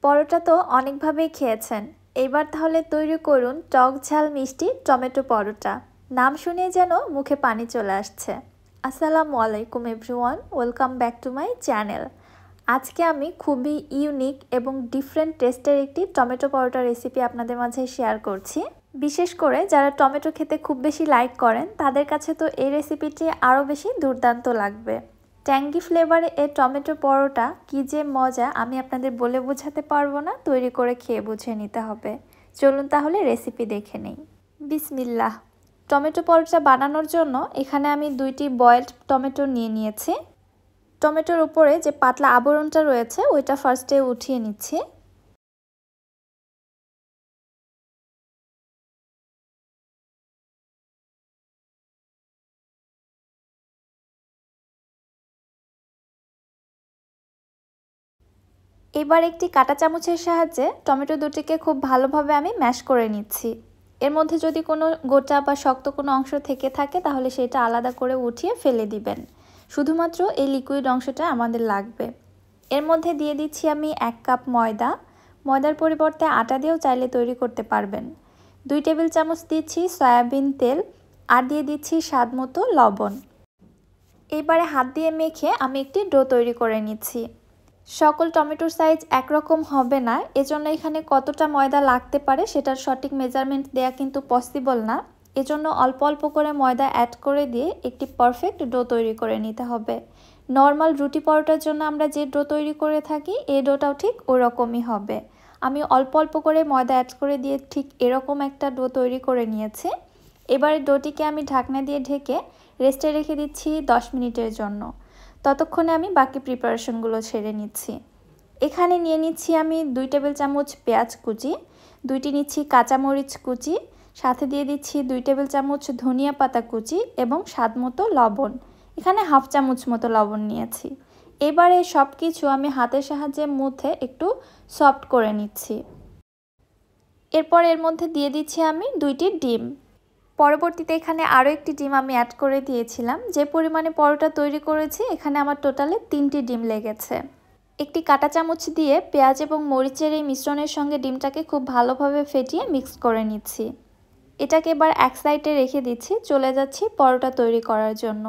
পরোটা তো অনেকভাবেই খেয়েছেন, এইবার তাহলে তৈরি করুন টক ঝাল মিষ্টি টমেটো পরোটা। নাম শুনেই যেন মুখে পানি চলে আসছে। আসসালামু আলাইকুম everyone, welcome back to my channel. আজকে আমি খুবই ইউনিক এবং ডিফারেন্ট টেস্টের একটি টমেটো পরোটা রেসিপি আপনাদের মাঝে শেয়ার করছি। বিশেষ করে যারা টমেটো খেতে খুব বেশি লাইক করেন তাদের কাছে তো এই রেসিপিটি আরও বেশি দুর্দান্ত লাগবে। ট্যাঙ্গি ফ্লেভারে এই টমেটো পরোটা কী যে মজা আমি আপনাদের বলে বোঝাতে পারবো না, তৈরি করে খেয়ে বুঝে নিতে হবে। চলুন তাহলে রেসিপি দেখে নেই। বিসমিল্লাহ। টমেটো পরোটা বানানোর জন্য এখানে আমি 2টি বয়েলড টমেটো নিয়ে নিয়েছি। টমেটোর উপরে যে পাতলা আবরণটা রয়েছে ওইটা ফার্স্টে উঠিয়ে নিচ্ছি। এবার একটি কাঁটা চামচের সাহায্যে টমেটো দুটিকে খুব ভালোভাবে আমি ম্যাশ করে নিচ্ছি। এর মধ্যে যদি কোনো গোটা বা শক্ত কোনো অংশ থেকে থাকে তাহলে সেটা আলাদা করে উঠিয়ে ফেলে দিবেন। শুধুমাত্র এই লিকুইড অংশটা আমাদের লাগবে। এর মধ্যে দিয়ে দিচ্ছি আমি 1 কাপ ময়দা। ময়দার পরিবর্তে আটা দিয়েও চাইলে তৈরি করতে পারবেন। 2 টেবিল চামচ দিচ্ছি সয়াবিন তেল আর দিয়ে দিচ্ছি স্বাদ মতো লবণ। এবারে হাত দিয়ে মেখে আমি একটি ডো তৈরি করে নিচ্ছি। সকল টমেটোর সাইজ একরকম হবে না, এজন্য এখানে কতটা ময়দা লাগতে পারে সেটার সঠিক মেজারমেন্ট দেয়া কিন্তু পসিবল না। এজন্য অল্প অল্প করে ময়দা অ্যাড করে দিয়ে একটি পারফেক্ট ডো তৈরি করে নিতে হবে। নর্মাল রুটি পরোটার জন্য আমরা যে ডো তৈরি করে থাকি এই ডোটাও ঠিক ওরকমই হবে। আমি অল্প অল্প করে ময়দা অ্যাড করে দিয়ে ঠিক এরকম একটা ডো তৈরি করে নিয়েছি। এবারে ডোটিকে আমি ঢাকনা দিয়ে ঢেকে রেস্টে রেখে দিচ্ছি 10 মিনিটের জন্য। ততক্ষণে আমি বাকি প্রিপারেশনগুলো ছেড়ে নিচ্ছি। এখানে নিয়ে নিচ্ছি আমি 2 টেবিল চামচ পেঁয়াজ কুচি, 2টি নিচ্ছি কাঁচামরিচ কুচি, সাথে দিয়ে দিচ্ছি 2 টেবিল চামচ ধনিয়া পাতা কুচি এবং স্বাদ মতো লবণ। এখানে হাফ চামচ মতো লবণ নিয়েছি। এবারে সব কিছু আমি হাতের সাহায্যে মুথে একটু সফট করে নিচ্ছি। এরপর এর মধ্যে দিয়ে দিচ্ছি আমি 2টি ডিম। পরবর্তীতে এখানে আরও একটি ডিম আমি অ্যাড করে দিয়েছিলাম। যে পরিমাণে পরোটা তৈরি করেছি এখানে আমার টোটালে 3টি ডিম লেগেছে। একটি কাঁটা চামচ দিয়ে পেঁয়াজ এবং মরিচের এই মিশ্রণের সঙ্গে ডিমটাকে খুব ভালোভাবে ফেটিয়ে মিক্স করে নিচ্ছি। এটাকে এবার এক সাইডে রেখে দিচ্ছি, চলে যাচ্ছি পরোটা তৈরি করার জন্য।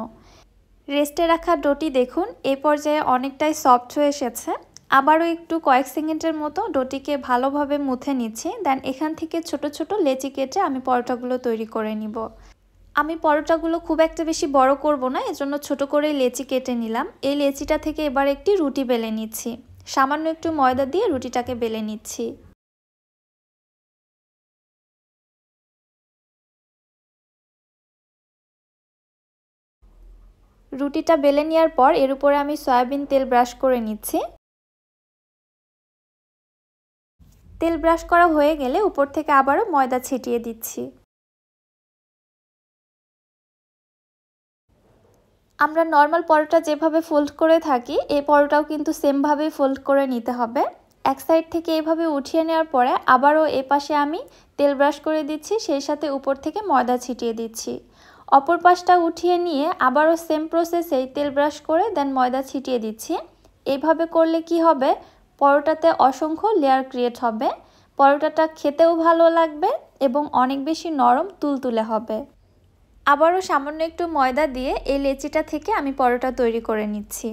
রেস্টে রাখা ডোটি দেখুন এই পর্যায়ে অনেকটাই সফট হয়ে এসেছে। আবারও একটু কয়েক সেকেন্ডের মতো ডোটিকে ভালোভাবে মুথে নিচ্ছি। দেন এখান থেকে ছোট ছোট লেচি কেটে আমি পরোটাগুলো তৈরি করে নিব। আমি পরোটাগুলো খুব একটা বেশি বড় করব না, এজন্য ছোট করে লেচি কেটে নিলাম। এই লেচিটা থেকে এবার একটি রুটি বেলে নিচ্ছি। সামান্য একটু ময়দা দিয়ে রুটিটাকে বেলে নিচ্ছি। রুটিটা বেলে নেওয়ার পর এর উপরে আমি সয়াবিন তেল ব্রাশ করে নিচ্ছি। তেল ব্রাশ করা হয়ে গেলে উপর থেকে আবারও ময়দা ছিটিয়ে দিচ্ছি। আমরা নর্মাল পরোটা যেভাবে ফোল্ড করে থাকি এই পরোটাও কিন্তু সেমভাবেই ফোল্ড করে নিতে হবে। এক সাইড থেকে এইভাবে উঠিয়ে নেওয়ার পরে আবারও এপাশে আমি তেল ব্রাশ করে দিচ্ছি, সেই সাথে উপর থেকে ময়দা ছিটিয়ে দিচ্ছি। অপর পাশটা উঠিয়ে নিয়ে আবারও সেম প্রসেসেই তেল ব্রাশ করে দেন ময়দা ছিটিয়ে দিচ্ছি। এইভাবে করলে কি হবে, পরোটাতে অসংখ্য লেয়ার ক্রিয়েট হবে। পরোটাটা খেতেও ভালো লাগবে এবং অনেক বেশি নরম তুলতুলে হবে। আবারও সামান্য একটু ময়দা দিয়ে এই লেচিটা থেকে আমি পরোটা তৈরি করে নিচ্ছি।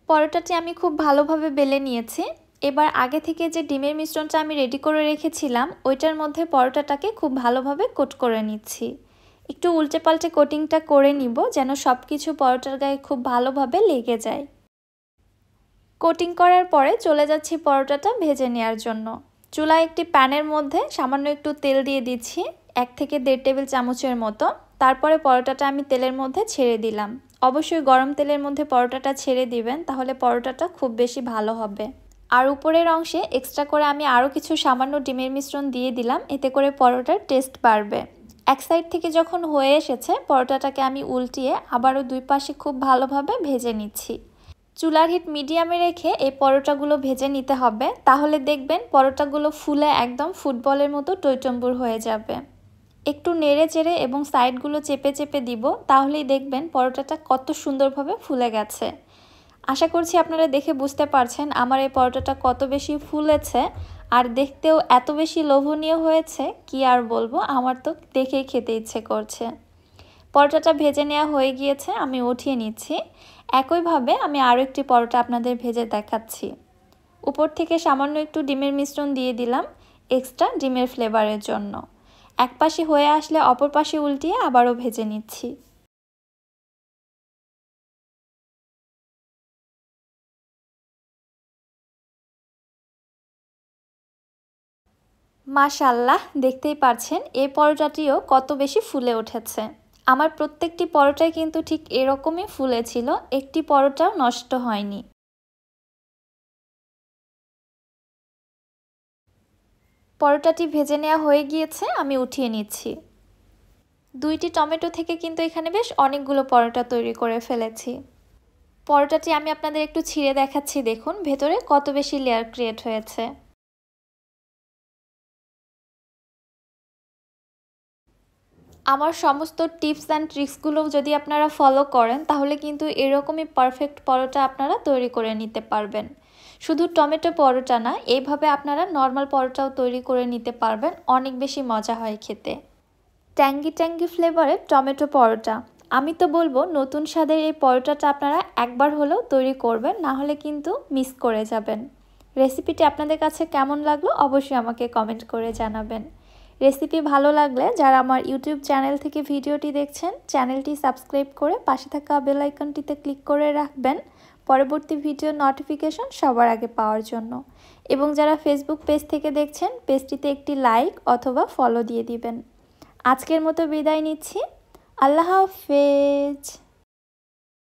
পরোটাটি আমি খুব ভালোভাবে বেলে নিয়েছি। এবার আগে থেকে যে ডিমের মিশ্রণটা আমি রেডি করে রেখেছিলাম ওইটার মধ্যে পরোটাটাকে খুব ভালোভাবে কোট করে নিচ্ছি। একটু উল্টে পাল্টে কোটিংটা করে নিব যেন সব কিছু পরোটার গায়ে খুব ভালোভাবে লেগে যায়। কোটিং করার পরে চলে যাচ্ছি পরোটাটা ভেজে নেওয়ার জন্য। চুলায় একটি প্যানের মধ্যে সামান্য একটু তেল দিয়ে দিচ্ছি, 1 থেকে 1.5 টেবিল চামচের মতো। তারপরে পরোটাটা আমি তেলের মধ্যে ছেড়ে দিলাম। অবশ্যই গরম তেলের মধ্যে পরোটাটা ছেড়ে দিবেন, তাহলে পরোটাটা খুব বেশি ভালো হবে। আর উপরের অংশে এক্সট্রা করে আমি আরও কিছু সামান্য ডিমের মিশ্রণ দিয়ে দিলাম, এতে করে পরোটার টেস্ট বাড়বে। এক সাইড থেকে যখন হয়ে এসেছে পরোটাটাকে আমি উল্টিয়ে আবারও 2 পাশে খুব ভালোভাবে ভেজে নিচ্ছি। চুলার হিট মিডিয়ামে রেখে এই পরোটাগুলো ভেজে নিতে হবে, তাহলে দেখবেন পরোটাগুলো ফুলে একদম ফুটবলের মতো টইটম্বুর হয়ে যাবে। একটু নেড়ে চেড়ে এবং সাইডগুলো চেপে চেপে দিব, তাহলেই দেখবেন পরোটাটা কত সুন্দরভাবে ফুলে গেছে। আশা করছি আপনারা দেখে বুঝতে পারছেন আমার এই পরোটাটা কত বেশি ফুলেছে আর দেখতেও এত বেশি লোভনীয় হয়েছে, কি আর বলবো, আমার তো দেখেই খেতে ইচ্ছে করছে। পরোটাটা ভেজে নেওয়া হয়ে গিয়েছে, আমি উঠিয়ে নিচ্ছি। একইভাবে আমি আরও একটি পরোটা আপনাদের ভেজে দেখাচ্ছি। উপর থেকে সামান্য একটু ডিমের মিশ্রণ দিয়ে দিলাম এক্সট্রা ডিমের ফ্লেভারের জন্য। এক পাশে হয়ে আসলে অপর পাশে উল্টিয়ে আবারও ভেজে নিচ্ছি। মাশাআল্লাহ, দেখতেই পারছেন এই পরোটাটিও কত বেশি ফুলে উঠেছে। আমার প্রত্যেকটি পরোটাই কিন্তু ঠিক এরকমই ফুলেছিল, একটি পরোটাও নষ্ট হয়নি। পরোটাটি ভেজে নেওয়া হয়ে গিয়েছে, আমি উঠিয়ে নিচ্ছি। দুইটি টমেটো থেকে কিন্তু এখানে বেশ অনেকগুলো পরোটা তৈরি করে ফেলেছি। পরোটাটি আমি আপনাদের একটু ছিঁড়ে দেখাচ্ছি, দেখুন ভেতরে কত বেশি লেয়ার ক্রিয়েট হয়েছে। আমার সমস্ত টিপস অ্যান্ড ট্রিক্সগুলো যদি আপনারা ফলো করেন তাহলে কিন্তু এরকমই পারফেক্ট পরোটা আপনারা তৈরি করে নিতে পারবেন। শুধু টমেটো পরোটা না, এইভাবে আপনারা নর্মাল পরোটাও তৈরি করে নিতে পারবেন, অনেক বেশি মজা হয় খেতে। ট্যাঙ্গি ট্যাঙ্গি ফ্লেভারের টমেটো পরোটা, আমি তো বলবো নতুন স্বাদের এই পরোটাটা আপনারা একবার হলেও তৈরি করবেন, না হলে কিন্তু মিস করে যাবেন। রেসিপিটি আপনাদের কাছে কেমন লাগলো অবশ্যই আমাকে কমেন্ট করে জানাবেন। রেসিপি ভালো লাগলে যারা আমার ইউটিউব চ্যানেল থেকে ভিডিওটি দেখছেন, চ্যানেলটি সাবস্ক্রাইব করে পাশে থাকা বেল আইকনটিতে ক্লিক করে রাখবেন পরবর্তী ভিডিও নোটিফিকেশন সবার আগে পাওয়ার জন্য। এবং যারা ফেসবুক পেজ থেকে দেখছেন, পেজটিতে একটি লাইক অথবা ফলো দিয়ে দিবেন। আজকের মতো বিদায় নিচ্ছি। আল্লাহ হাফেজ।